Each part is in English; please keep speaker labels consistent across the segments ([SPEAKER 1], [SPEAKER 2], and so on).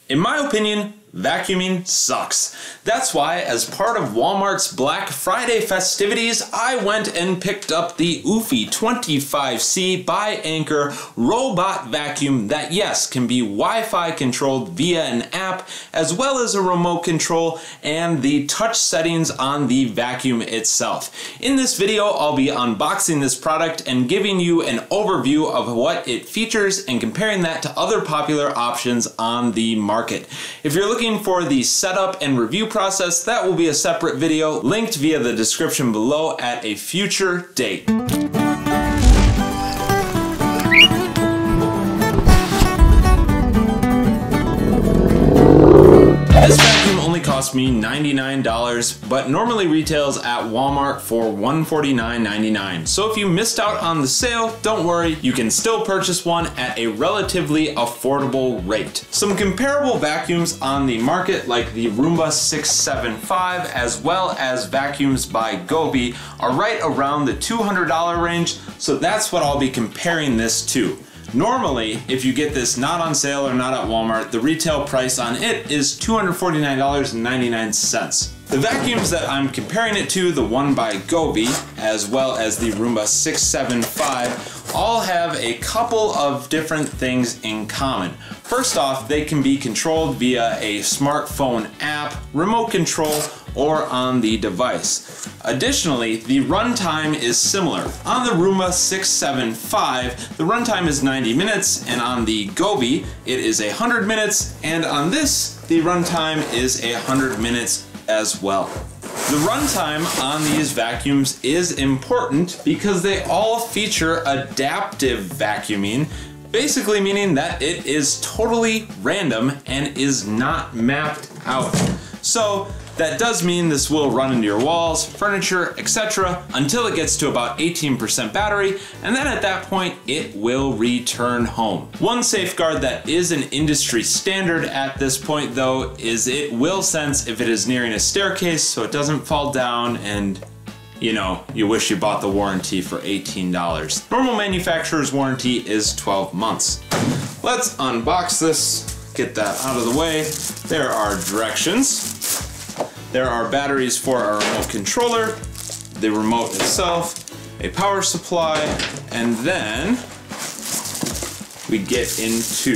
[SPEAKER 1] In my opinion, vacuuming sucks. That's why, as part of Walmart's Black Friday festivities, I went and picked up the Eufy 25c by Anker Robot vacuum that, yes, can be Wi-Fi controlled via an app, as well as a remote control and the touch settings on the vacuum itself. In this video, I'll be unboxing this product and giving you an overview of what it features and comparing that to other popular options on the market. If you're looking for the setup and review process, that will be a separate video linked via the description below at a future date. This vacuum only cost me $99, but normally retails at Walmart for $149.99. So if you missed out on the sale, don't worry, you can still purchase one at a relatively affordable rate. Some comparable vacuums on the market, like the Roomba 675, as well as vacuums by Goovi, are right around the $200 range, so that's what I'll be comparing this to. Normally, if you get this not on sale or not at Walmart, the retail price on it is $249.99. The vacuums that I'm comparing it to, the one by Goovi, as well as the Roomba 675, all have a couple of different things in common. First off, they can be controlled via a smartphone app, remote control, or on the device. Additionally, the runtime is similar. On the Roomba 675, the runtime is 90 minutes, and on the Goovi, it is 100 minutes, and on this, the runtime is 100 minutes as well. The runtime on these vacuums is important because they all feature adaptive vacuuming, basically meaning that it is totally random and is not mapped out. So that does mean this will run into your walls, furniture, etc. until it gets to about 18% battery, and then at that point it will return home. One safeguard that is an industry standard at this point though is it will sense if it is nearing a staircase so it doesn't fall down and you know, you wish you bought the warranty for $18. Normal manufacturer's warranty is 12 months. Let's unbox this, get that out of the way. There are directions. There are batteries for our remote controller, the remote itself, a power supply, and then we get into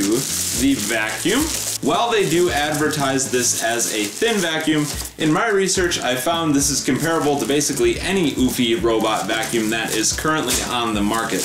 [SPEAKER 1] the vacuum. While they do advertise this as a thin vacuum, in my research I found this is comparable to basically any Eufy Robot vacuum that is currently on the market.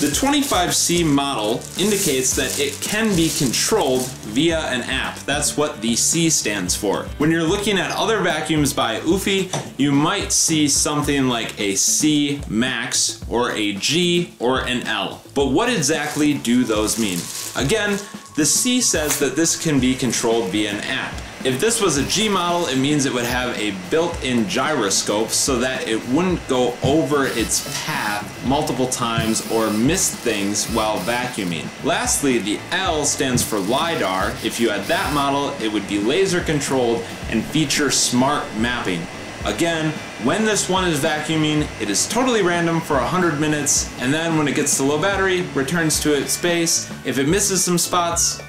[SPEAKER 1] The 25c model indicates that it can be controlled via an app. That's what the C stands for. When you're looking at other vacuums by Eufy, you might see something like a C Max or a G or an L. But what exactly do those mean? Again, the C says that this can be controlled via an app. If this was a G model, it means it would have a built-in gyroscope so that it wouldn't go over its path multiple times or miss things while vacuuming. Lastly, the L stands for LiDAR. If you had that model, it would be laser controlled and feature smart mapping. Again, when this one is vacuuming, it is totally random for 100 minutes, and then when it gets to low battery, returns to its base. If it misses some spots,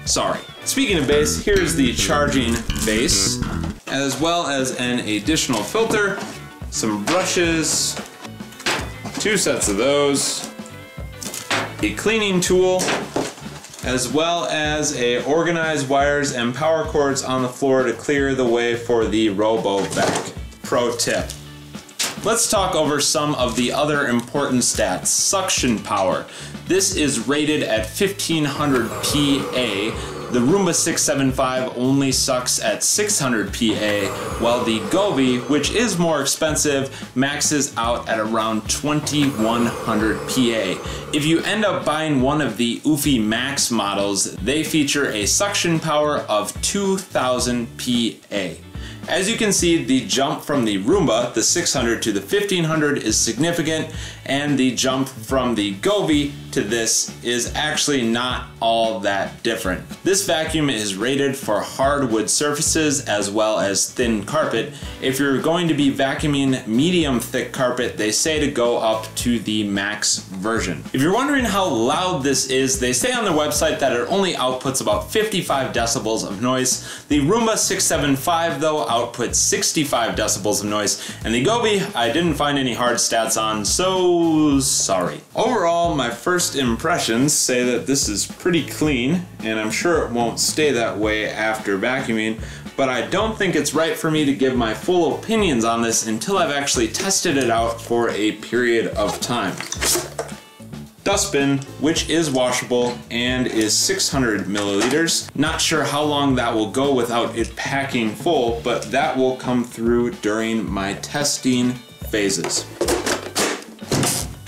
[SPEAKER 1] sorry. Speaking of base, here's the charging base, as well as an additional filter, some brushes, 2 sets of those, a cleaning tool, as well as organized wires and power cords on the floor to clear the way for the Robovac. Pro tip. Let's talk over some of the other important stats. Suction power. This is rated at 1500 PA. The Roomba 675 only sucks at 600 PA, while the Goovi, which is more expensive, maxes out at around 2100 PA. If you end up buying one of the Eufy Max models, they feature a suction power of 2000 PA. As you can see, the jump from the Roomba, the 600 to the 1500 is significant, and the jump from the Goovi to this is actually not all that different. This vacuum is rated for hardwood surfaces as well as thin carpet. If you're going to be vacuuming medium thick carpet, they say to go up to the max version. If you're wondering how loud this is, they say on their website that it only outputs about 55 decibels of noise. The Roomba 675 though outputs 65 decibels of noise, and the Goovi I didn't find any hard stats on, so sorry. Overall, my first impressions say that this is pretty clean, and I'm sure it won't stay that way after vacuuming, but I don't think it's right for me to give my full opinions on this until I've actually tested it out for a period of time. Dustbin, which is washable and is 600 milliliters. Not sure how long that will go without it packing full, but that will come through during my testing phases.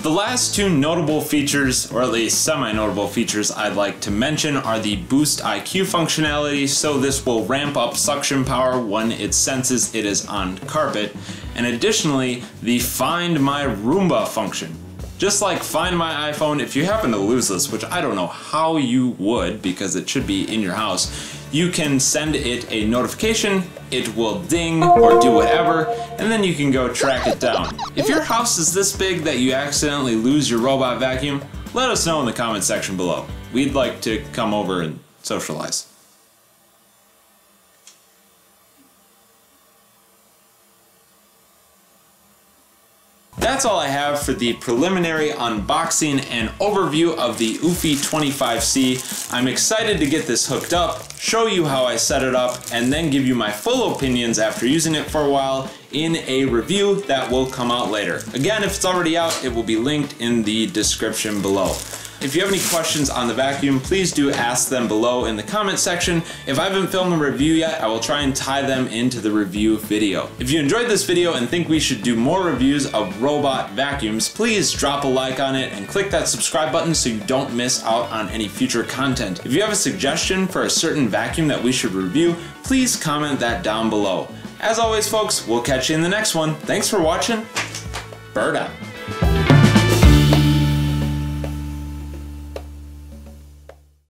[SPEAKER 1] The last two notable features, or at least semi-notable features I'd like to mention, are the Boost IQ functionality, so this will ramp up suction power when it senses it is on carpet, and additionally the Find My Roomba function. Just like Find My iPhone, if you happen to lose this, which I don't know how you would because it should be in your house, you can send it a notification, it will ding or do whatever, and then you can go track it down. If your house is this big that you accidentally lose your robot vacuum, let us know in the comment section below. We'd like to come over and socialize. That's all I have for the preliminary unboxing and overview of the Eufy 25c. I'm excited to get this hooked up, show you how I set it up, and then give you my full opinions after using it for a while in a review that will come out later. Again, if it's already out, it will be linked in the description below. If you have any questions on the vacuum, please do ask them below in the comment section. If I haven't filmed a review yet, I will try and tie them into the review video. If you enjoyed this video and think we should do more reviews of robot vacuums, please drop a like on it and click that subscribe button so you don't miss out on any future content. If you have a suggestion for a certain vacuum that we should review, please comment that down below. As always, folks, we'll catch you in the next one. Thanks for watching. Bird out.